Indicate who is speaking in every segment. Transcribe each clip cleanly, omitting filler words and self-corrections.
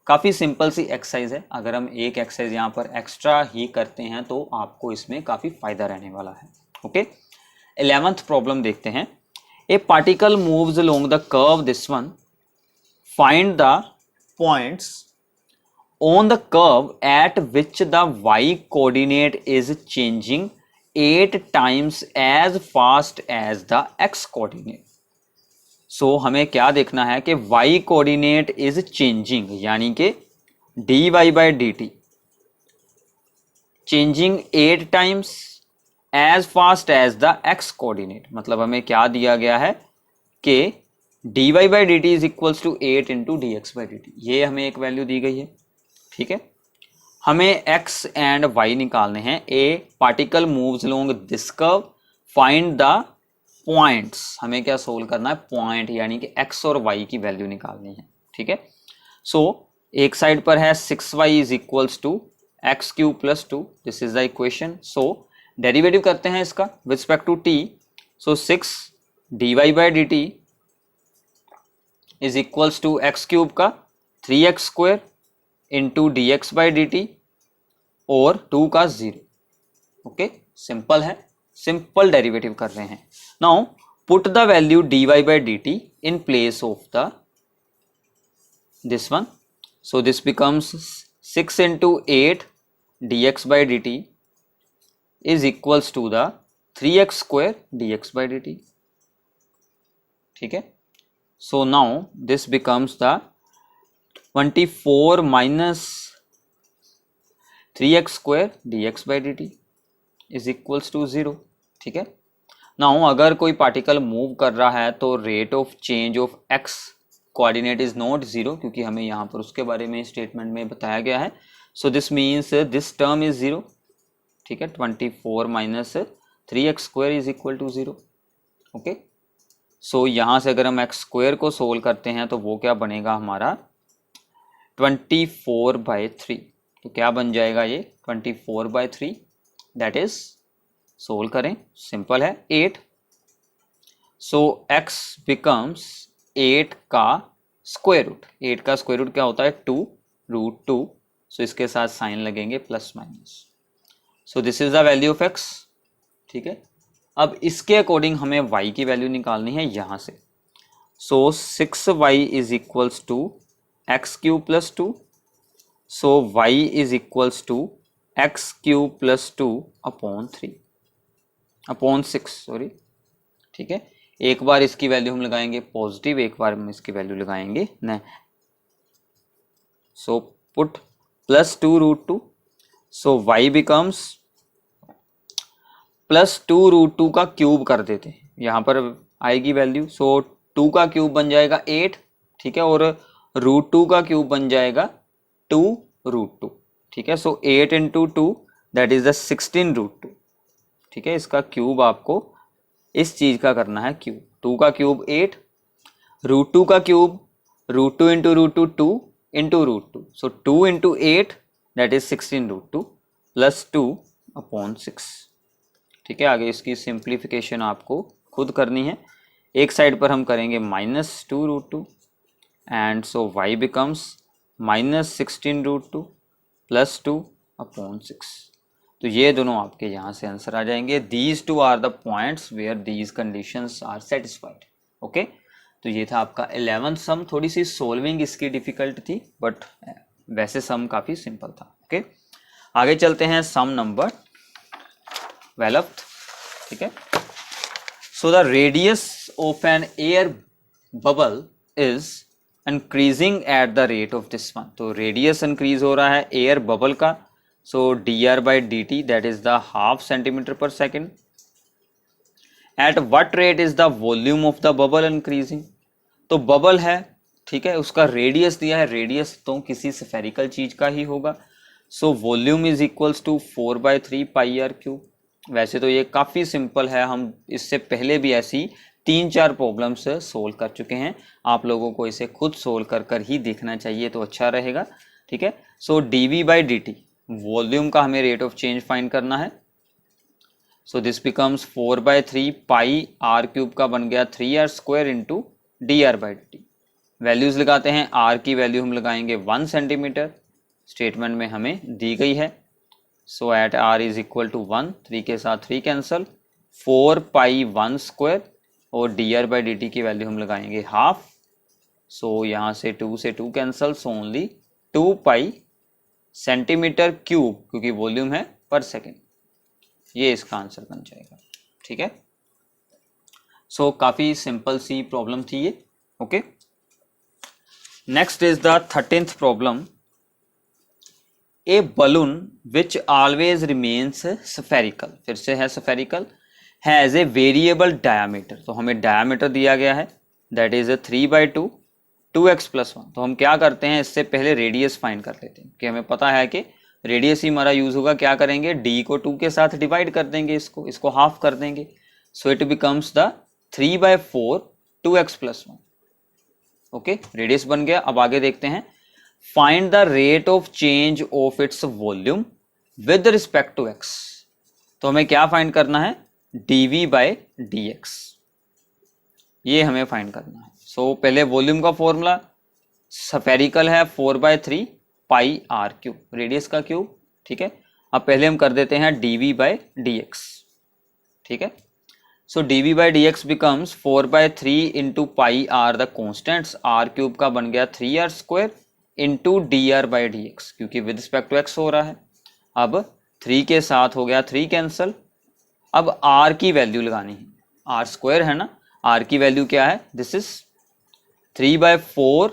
Speaker 1: काफ़ी सिंपल सी एक्सरसाइज है। अगर हम एक एक्सरसाइज यहाँ पर एक्स्ट्रा ही करते हैं तो आपको इसमें काफ़ी फायदा रहने वाला है। ओके, 11th प्रॉब्लम देखते हैं। ए particle moves along the curve this one, find the points on the curve at which the y coordinate is changing 8 times as fast as the x coordinate। so हमें क्या देखना है कि y coordinate is changing, यानी कि dy by dt changing 8 times as fast as the x coordinate। मतलब हमें क्या दिया गया है कि dy by dt is equals to 8 into dx by dt, ये हमें एक वैल्यू दी गई है। ठीक है, हमें x एंड y निकालने हैं। ए particle moves along this curve, find the points. हमें क्या सोल्व करना है, पॉइंट, यानी कि x और y की वैल्यू निकालनी है। ठीक है, सो एक साइड पर है 6y is equals to x cube plus 2, this is the equation. So derivative करते हैं इसका with respect to t। So 6 dy by D t is equals to x cube का 3x square into d x by D t और 2 का 0। Okay, simple है, simple derivative कर रहे हैं। Now put the value dy by D t in place of the this one. So this becomes 6 into 8 dx by D t is equals to the 3x square dx by D t. ठीक है, so now this becomes the 24 minus 3x square dx by D t is equals to 0। ठीक है, now अगर कोई particle move कर रहा है तो rate of change of x coordinate is not 0, क्योंकि हमें यहाँ पर उसके बारे में स्टेटमेंट में बताया गया है। So this means this term is 0। ठीक है, 24 minus 3x square is equal to 0। Okay, so यहाँ से अगर हम x स्क्वायर को सोल्व करते हैं तो वो क्या बनेगा हमारा 24 बाई 3। तो क्या बन जाएगा ये 24 बाई 3, दैट इज, सोल्व करें, सिंपल है 8। सो x बिकम्स 8 का स्क्वायर रूट। 8 का स्क्वायर रूट क्या होता है 2 रूट 2। सो इसके साथ साइन लगेंगे plus minus. So this is the value of x। ठीक है, अब इसके अकॉर्डिंग हमें y की वैल्यू निकालनी है यहाँ से। So 6y is equals to x cube plus 2। So y is equals to x cube plus 2 upon 3 upon 6 sorry. ठीक है, एक बार इसकी वैल्यू हम लगाएंगे पॉजिटिव, एक बार हम इसकी वैल्यू लगाएंगे नहीं। So put plus 2 root 2। So y becomes plus 2 root 2 का क्यूब कर देते हैं, यहाँ पर आएगी वैल्यू। सो 2 का क्यूब बन जाएगा 8। ठीक है, और रूट 2 का क्यूब बन जाएगा 2 रूट 2। ठीक है, so 8 into 2 that is the 16 root 2। ठीक है, इसका क्यूब आपको इस चीज का करना है क्यूब। 2 का क्यूब 8, रूट 2 का cube root 2 into root 2 2 into root 2। So 2 into 8 that is 16 root 2 plus 2 upon 6। ठीक है, आगे इसकी सिंप्लीफिकेशन आपको खुद करनी है। एक साइड पर हम करेंगे minus 2 root 2 and so y becomes minus 16 root 2 plus 2 upon 6। तो ये दोनों आपके यहाँ से आंसर आ जाएंगे। These two are the points where these conditions are satisfied. Okay, तो ये था आपका 11th सम। थोड़ी सी सोल्विंग इसकी डिफिकल्ट थी, बट वैसे सम काफ़ी सिंपल था। ओके, आगे चलते हैं सम नंबर 12th। ठीक है, so the radius of an air bubble is increasing at the rate of this one. तो रेडियस इंक्रीज हो रहा है एयर बबल का। So dr by D T that is the half centimetre per second. At what rate is the volume of the bubble increasing. तो bubble है, ठीक है, उसका रेडियस दिया है, रेडियस तो किसी स्फेरिकल चीज का ही होगा। So volume is equals to 4/3 pi r cube. वैसे तो ये काफ़ी सिंपल है, हम इससे पहले भी ऐसी 3-4 प्रॉब्लम्स सोल्व कर चुके हैं। आप लोगों को इसे खुद सोल्व कर कर ही देखना चाहिए तो अच्छा रहेगा। ठीक है, so dv by D t, volume का हमें रेट ऑफ चेंज फाइंड करना है। So this becomes 4/3 pi r cube का बन गया 3r square into d are by D t. Values लगाते हैं। आर की वैल्यू हम लगाएंगे 1 सेंटीमीटर, स्टेटमेंट में हमें दी गई है। So at R is equal to 1, 3 के साथ 3 कैंसल, 4 पाई 1 स्क्वायर, और D are by D T की वैल्यू हम लगाएंगे हाफ। सो यहाँ से 2 से 2 cancel, so only 2 pi centimetre cube, क्योंकि वॉल्यूम है पर सेकेंड। ये इसका आंसर बन जाएगा। ठीक है, सो काफ़ी सिंपल सी प्रॉब्लम थी ये। Okay, next is the 13th problem. A balloon which always remains spherical, फिर से है spherical, has a variable diameter. तो हमें डायामीटर दिया गया है, दैट इज 3/2 2x + 1। तो हम क्या करते हैं, इससे पहले रेडियस फाइंड कर लेते हैं, कि हमें पता है कि रेडियस ही हमारा यूज होगा। क्या करेंगे, d को 2 के साथ डिवाइड कर देंगे, इसको हाफ कर देंगे। So it becomes the 3/4 2x + 1। Okay, radius बन गया। अब आगे देखते हैं, find the rate of change of its volume with respect to x। तो हमें क्या फाइंड करना है, dv/dx, ये हमें फाइंड करना है। सो पहले वॉल्यूम का फॉर्मूला स्फेरिकल है 4/3 पाई आर क्यूब, रेडियस का क्यूब। ठीक है, अब पहले हम कर देते हैं dv/dx। ठीक है, so dv/dx becomes 4/3 into pi r the constants, r cube का बन गया 3r² इंटू dr/dx, क्योंकि विद रिस्पेक्ट टू x हो रहा है। अब 3 के साथ हो गया 3 कैंसल। अब r की वैल्यू लगानी है, r² है ना, r की वैल्यू क्या है, दिस इज 3/4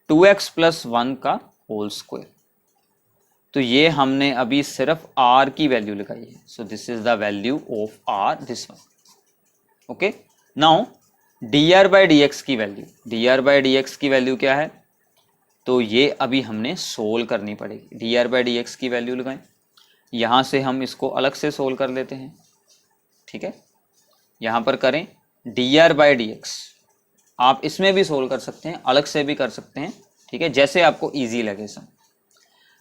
Speaker 1: 2x + 1 का होल स्क्वायर। तो ये हमने अभी सिर्फ r की वैल्यू लगाई है। So this is the value of r, this one. Okay, now dr/dx की वैल्यू, dr/dx की वैल्यू क्या है, तो ये अभी हमने सोल्व करनी पड़ेगी। dr/dx की वैल्यू लगाएं, यहाँ से हम इसको अलग से सोल्व कर लेते हैं। ठीक है, यहाँ पर करें dr/dx, आप इसमें भी सोल्व कर सकते हैं, अलग से भी कर सकते हैं। ठीक है, जैसे आपको इजी लगे सब।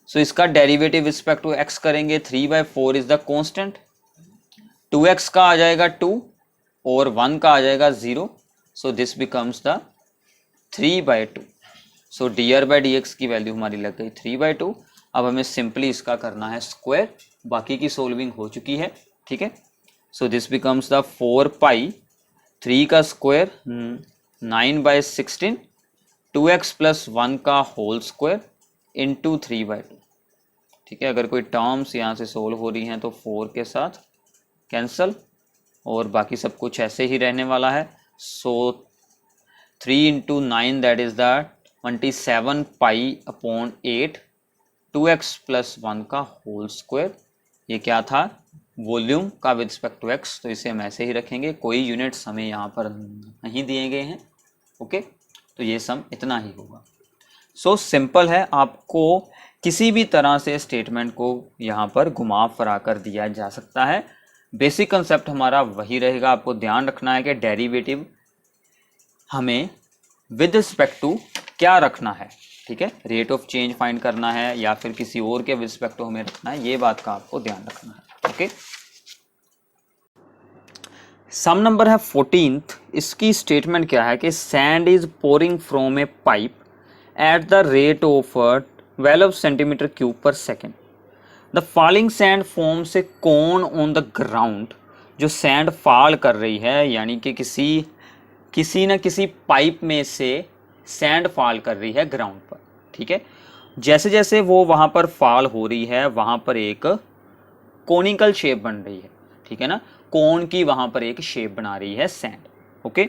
Speaker 1: सो इसका डेरिवेटिव रिस्पेक्ट टू x करेंगे, 3/4 इज द कॉन्स्टेंट, 2x का आ जाएगा 2 और 1 का आ जाएगा 0। सो this becomes the 3/2। So dr/dx की वैल्यू हमारी लग गई 3/2। अब हमें सिंपली इसका करना है स्क्वायर, बाकी की सोल्विंग हो चुकी है। ठीक है, सो दिस बिकम्स द 4 पाई 3 का स्क्वायर 9/16 2x + 1 का होल स्क्वायर इंटू 3/2। ठीक है, अगर कोई टर्म्स यहाँ से सोल्व हो रही हैं तो 4 के साथ कैंसल, और बाकी सब कुछ ऐसे ही रहने वाला है। सो 3 × 9 दैट इज द 27 पाई/8 2x + 1 का होल स्क्वायर। ये क्या था, वॉल्यूम का विद रिस्पेक्ट टू x, तो इसे हम ऐसे ही रखेंगे, कोई यूनिट्स हमें यहाँ पर नहीं दिए गए हैं। ओके, तो ये सम इतना ही होगा। सो सिंपल है, आपको किसी भी तरह से स्टेटमेंट को यहाँ पर घुमा फिरा कर दिया जा सकता है। बेसिक कंसेप्ट हमारा वही रहेगा। आपको ध्यान रखना है कि डेरिवेटिव हमें विद रिस्पेक्ट टू क्या रखना है। ठीक है, रेट ऑफ चेंज फाइंड करना है या फिर किसी और के विद रिस्पेक्ट टू हमें रखना है, ये बात का आपको ध्यान रखना है। ओके, सम नंबर है 14th। इसकी स्टेटमेंट क्या है कि sand is pouring from a pipe at the rate of 12 centimetre cube per second. The falling sand forms a cone on the ground. जो सैंड फॉल कर रही है, यानी कि किसी न किसी पाइप में से सैंड फॉल कर रही है ग्राउंड पर। ठीक है, जैसे जैसे वो वहाँ पर फॉल हो रही है, वहाँ पर एक कोनिकल शेप बन रही है। ठीक है ना, कोन की वहाँ पर एक शेप बना रही है sand. Okay,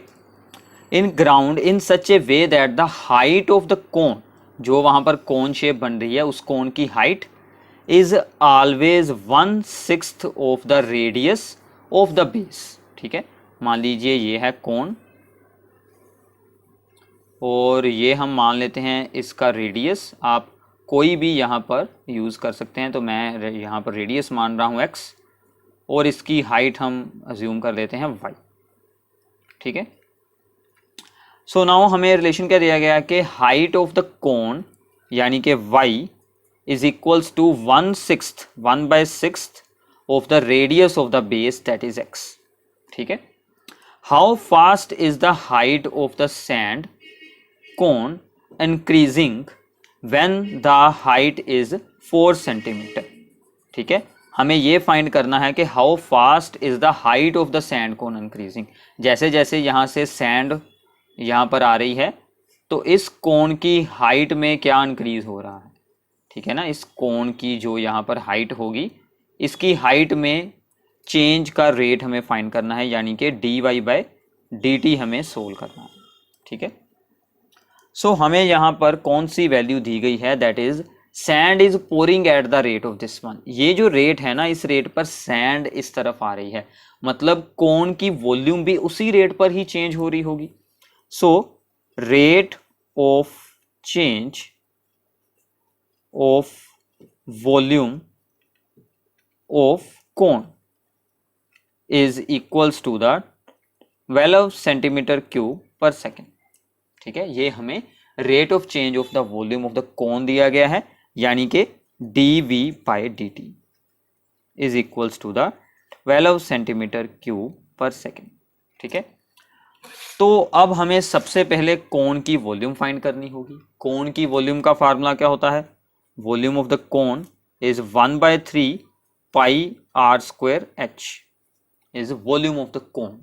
Speaker 1: in ground in such A way that the height of the कोन, जो वहाँ पर कोन शेप बन रही है उस कोन की height is always 1/6 of the radius of the base. ठीक है, मान लीजिए ये है कोन और ये हम मान लेते हैं इसका रेडियस। आप कोई भी यहाँ पर यूज़ कर सकते हैं, तो मैं यहाँ पर रेडियस मान रहा हूँ x, और इसकी हाइट हम अज्यूम कर लेते हैं y। ठीक है, सो नाउ हमें रिलेशन क्या दिया गया है कि हाइट ऑफ द कोन यानी कि y is equals to 1/6 of the radius of the base that is x। ठीक है, how fast is the height of the sand cone increasing when the height is 4 centimetre. ठीक है, हमें ये find करना है कि how fast is the height of the sand cone increasing. जैसे जैसे यहाँ से सैंड यहाँ पर आ रही है तो इस कोन की हाइट में क्या इंक्रीज हो रहा है। ठीक है ना, इस कोन की जो यहाँ पर हाइट होगी इसकी हाइट में चेंज का रेट हमें फाइंड करना है, यानी कि dy/dt हमें सोल्व करना है। ठीक है, सो हमें यहाँ पर कौन सी वैल्यू दी गई है, that is sand is pouring eight the rate of this one. ये जो रेट है ना, इस रेट पर सैंड इस तरफ आ रही है, मतलब कोन की वॉल्यूम भी उसी रेट पर ही चेंज हो रही होगी। So rate of change of volume of cone is equals to the 12 centimetre cube per second. ठीक है, ये हमें rate of change of the volume of the cone दिया गया है, यानी कि dV/dt is equals to the 12 centimetre cube per second. ठीक है, तो अब हमें सबसे पहले कोन की वॉल्यूम फाइंड करनी होगी। कोन की वॉल्यूम का फार्मूला क्या होता है, volume of the cone is 1/3 pi r² h is volume of the कोन।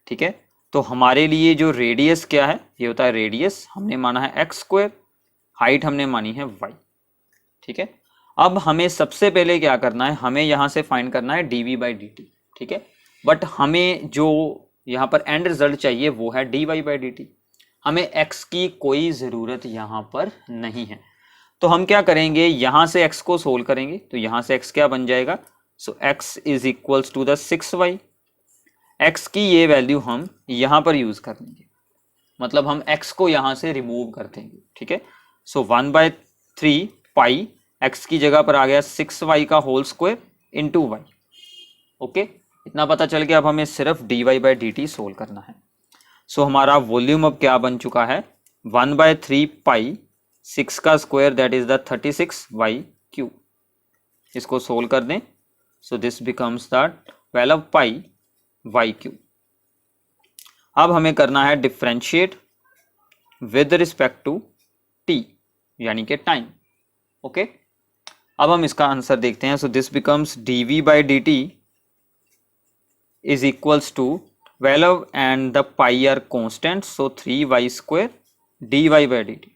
Speaker 1: ठीक है, तो हमारे लिए जो रेडियस क्या है, ये होता है रेडियस, हमने माना है x², हाइट हमने मानी है y। ठीक है, अब हमें सबसे पहले क्या करना है, हमें यहाँ से फाइंड करना है dV/dt। ठीक है, बट हमें जो यहाँ पर एंड रिजल्ट चाहिए वो है dy/dt। हमें x की कोई ज़रूरत यहाँ पर नहीं है, तो हम क्या करेंगे, यहाँ से x को सोल्व करेंगे, तो यहाँ से x क्या बन जाएगा, so x is equals to the 6y। x की ये वैल्यू हम यहाँ पर यूज कर लेंगे, मतलब हम x को यहाँ से रिमूव कर देंगे। ठीक है, सो 1/3 पाई x की जगह पर आ गया 6y का whole square into y। Okay, इतना पता चल गया। अब हमें सिर्फ dy/dt सोल्व करना है। सो हमारा वॉल्यूम अब क्या बन चुका है, 1/3 पाई 6 का square that is the 36y³। इसको सोल्व कर दें, so this becomes the 12 pi y³। अब हमें करना है differentiate with respect to t, यानी कि टाइम। ओके, अब हम इसका आंसर देखते हैं। So this becomes dV/dt is equals to 12 and the pi are constant, so 3y² dy/dt।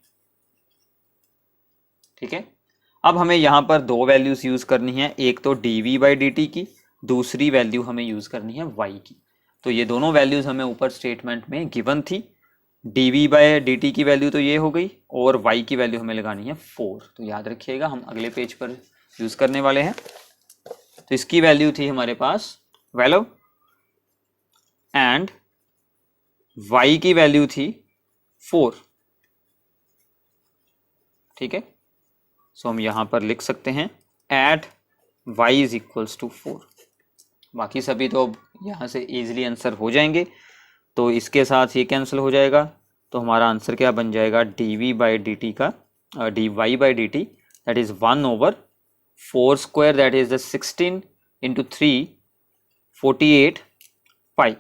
Speaker 1: ठीक है, अब हमें यहाँ पर दो वैल्यूज यूज करनी है, एक तो dV/dt की, दूसरी वैल्यू हमें यूज करनी है y की। तो ये दोनों वैल्यूज हमें ऊपर स्टेटमेंट में गिवन थी। dV/dt की वैल्यू तो ये हो गई और y की वैल्यू हमें लगानी है 4। तो याद रखिएगा, हम अगले पेज पर यूज करने वाले हैं। तो इसकी वैल्यू थी हमारे पास 12 एंड y की वैल्यू थी 4। ठीक है, सो हम यहां पर लिख सकते हैं at y is equals to 4। बाकी सभी तो अब यहाँ से इजीली आंसर हो जाएंगे, तो इसके साथ ये कैंसिल हो जाएगा। तो हमारा आंसर क्या बन जाएगा, dV/dt का dy/dt that is 1/4² that is the 16 into 3 48 पाई।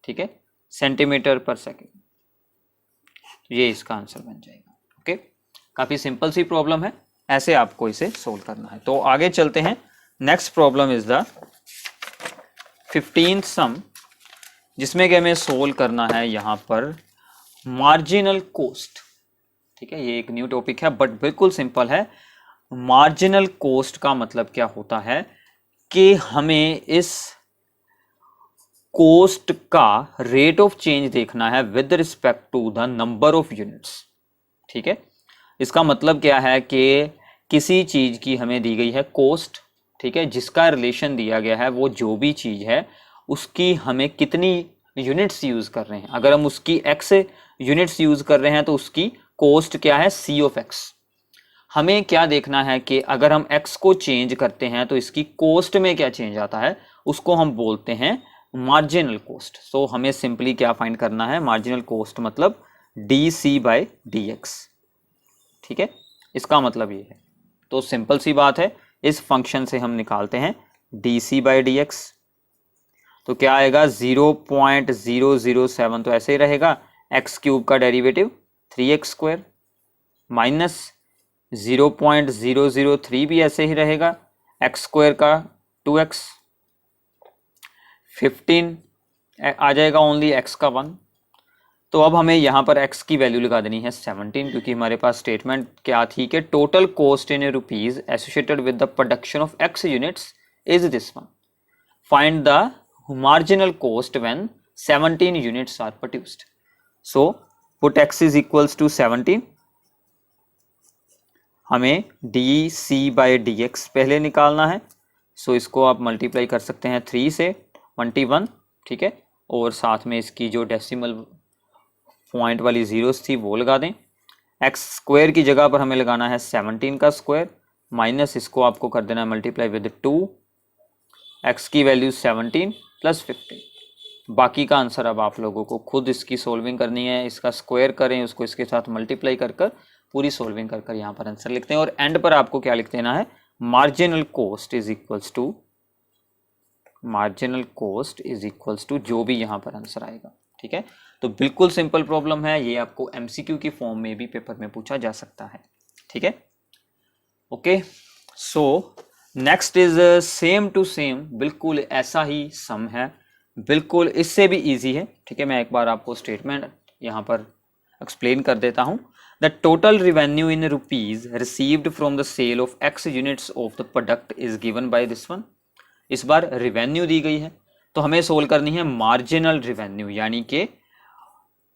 Speaker 1: ठीक है, सेंटीमीटर पर सेकेंड, ये इसका आंसर बन जाएगा। ओके, काफ़ी सिंपल सी प्रॉब्लम है, ऐसे आपको इसे सोल्व करना है। तो आगे चलते हैं। Next problem is the 15th सम, जिसमें कि हमें सोल्व करना है यहाँ पर मार्जिनल कॉस्ट। ठीक है, ये एक न्यू टॉपिक है बट बिल्कुल सिंपल है। मार्जिनल कॉस्ट का मतलब क्या होता है कि हमें इस कॉस्ट का रेट ऑफ चेंज देखना है with respect to the number of units. ठीक है, इसका मतलब क्या है कि किसी चीज की हमें दी गई है कॉस्ट, ठीक है, जिसका रिलेशन दिया गया है वो जो भी चीज है उसकी हमें कितनी यूनिट्स यूज कर रहे हैं। अगर हम उसकी x यूनिट्स यूज कर रहे हैं तो उसकी कॉस्ट क्या है, c ऑफ x। हमें क्या देखना है कि अगर हम x को चेंज करते हैं तो इसकी कॉस्ट में क्या चेंज आता है, उसको हम बोलते हैं मार्जिनल कॉस्ट। सो हमें सिंपली क्या फाइंड करना है, मार्जिनल कॉस्ट मतलब dc/dx। ठीक है, इसका मतलब ये है। तो सिंपल सी बात है, इस फंक्शन से हम निकालते हैं dc/dx। तो क्या आएगा 0.007, तो ऐसे ही रहेगा। x³ का डेरिवेटिव 3x² माइनस 0.003 भी ऐसे ही रहेगा, x² का 2x, 15 आ जाएगा ओनली x का 1। तो अब हमें यहाँ पर x की वैल्यू लगा देनी है 17, क्योंकि हमारे पास स्टेटमेंट क्या थी कि total cost in rupees associated with the production of x units is this one, find the marginal cost when 17 units are produced. So put x is equals to 17, हमें dc/dx पहले निकालना है। सो इसको आप मल्टीप्लाई कर सकते हैं 3 से 21, ठीक है, और साथ में इसकी जो डेसिमल पॉइंट वाली जीरोस थी वो लगा दें। x² की जगह पर हमें लगाना है 17 का स्क्वायर, माइनस इसको आपको कर देना है मल्टीप्लाई विद 2, x की वैल्यू 17 प्लस 15। बाकी का आंसर अब आप लोगों को खुद इसकी सोल्विंग करनी है, इसका स्क्वायर करें, उसको इसके साथ मल्टीप्लाई कर कर पूरी सोल्विंग कर कर यहाँ पर आंसर लिखते हैं, और एंड पर आपको क्या लिख देना है, marginal cost is equals to जो भी यहाँ पर आंसर आएगा, ठीक है। तो बिल्कुल सिंपल प्रॉब्लम है, ये आपको एमसीक्यू की फॉर्म में भी पेपर में पूछा जा सकता है, ठीक है। Okay, so next is same to same, बिल्कुल ऐसा ही सम है, बिल्कुल इससे भी इजी है, ठीक है। मैं एक बार आपको स्टेटमेंट यहाँ पर एक्सप्लेन कर देता हूँ। The total revenue in rupees received from the sale of x units of the product is given by this one. इस बार रिवेन्यू दी गई है, तो हमें सोल्व करनी है मार्जिनल रिवेन्यू, यानी कि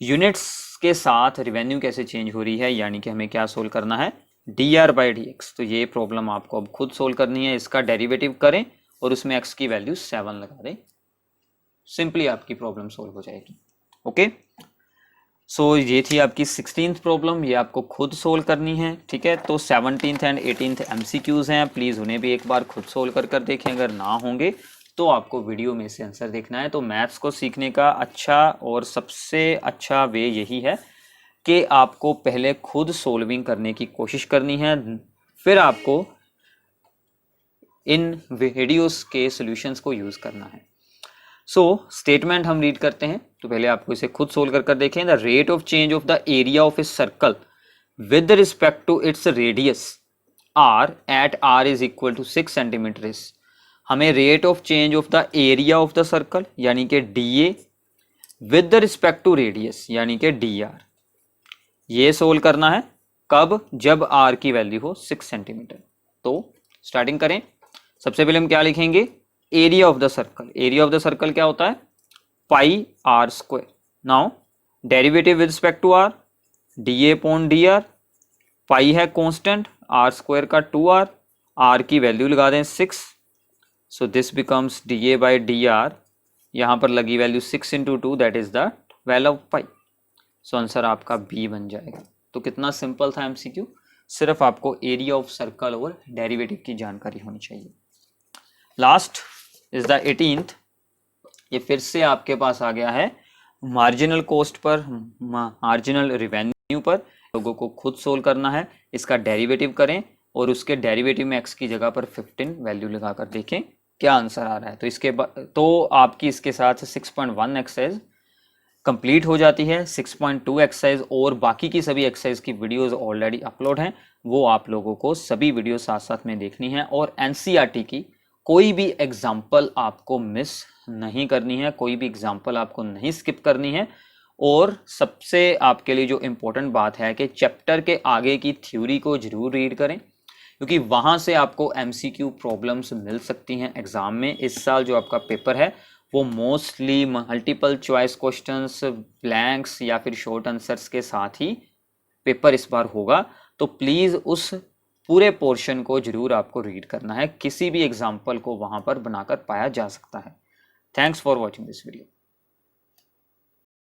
Speaker 1: यूनिट्स के साथ रिवेन्यू कैसे चेंज हो रही है, यानी कि हमें क्या सोल्व करना है, dr/dx। तो ये प्रॉब्लम आपको अब खुद सोल्व करनी है, इसका डेरिवेटिव करें और उसमें x की वैल्यू 7 लगा दें, सिंपली आपकी प्रॉब्लम सोल्व हो जाएगी। ओके, सो ये थी आपकी 16th प्रॉब्लम, ये आपको खुद सोल्व करनी है, ठीक है। तो 17th एंड 18th MCQs हैं, प्लीज़ उन्हें भी एक बार खुद सोल्व कर कर देखें, अगर ना होंगे तो आपको वीडियो में से आंसर देखना है। तो मैथ्स को सीखने का अच्छा और सबसे अच्छा वे यही है कि आपको पहले खुद सोल्विंग करने की कोशिश करनी है, फिर आपको इन वीडियोस के सॉल्यूशंस को यूज़ करना है। सो स्टेटमेंट हम रीड करते हैं, तो पहले आपको इसे खुद सोल्व कर कर देखें। The rate of change of the area of a circle with respect to its radius R at r is equal to 6 centimetre is. हमें rate of change of the area of the circle यानी कि dA with respect to radius यानी कि dr, ये solve करना है कब, जब r की वैल्यू हो 6 सेंटीमीटर। तो स्टार्टिंग करें, सबसे पहले हम क्या लिखेंगे, area of the circle. Area of the circle क्या होता है, πr²। Now derivative with respect to r, dA/dr, pi है कांस्टेंट, r² का 2r, r की वैल्यू लगा दें 6, सो दिस बिकम्स dA/dr, यहाँ पर लगी value 6 × 2 that is the value of pi. So answer आपका B बन जाएगा। तो कितना सिंपल था MCQ, सिर्फ आपको एरिया ऑफ सर्कल और डेरिवेटिव की जानकारी होनी चाहिए। लास्ट इज द 18th, ये फिर से आपके पास आ गया है marginal cost per, marginal revenue पर। लोगों को खुद सोल्व करना है, इसका डेरिवेटिव करें और उसके डेरिवेटिव में x की जगह पर 15 वैल्यू लगाकर देखें क्या आंसर आ रहा है। तो इसके तो आपकी इसके साथ 6.1 एक्सरसाइज कंप्लीट हो जाती है। 6.2 एक्सरसाइज और बाकी की सभी एक्सरसाइज की वीडियोस ऑलरेडी अपलोड हैं, वो आप लोगों को सभी वीडियो साथ साथ में देखनी है। और NCERT की कोई भी एग्जाम्पल आपको मिस नहीं करनी है, कोई भी एग्जाम्पल आपको नहीं स्किप करनी है। और सबसे आपके लिए जो इम्पोर्टेंट बात है कि चैप्टर के आगे की थ्योरी को जरूर रीड करें, क्योंकि वहाँ से आपको MCQ प्रॉब्लम्स मिल सकती हैं एग्ज़ाम में। इस साल जो आपका पेपर है वो mostly multiple choice questions, blanks या फिर शॉर्ट आंसर्स के साथ ही पेपर इस बार होगा। तो प्लीज़ उस पूरे पोर्शन को जरूर आपको रीड करना है, किसी भी एग्जाम्पल को वहाँ पर बनाकर पाया जा सकता है। Thanks for watching this video.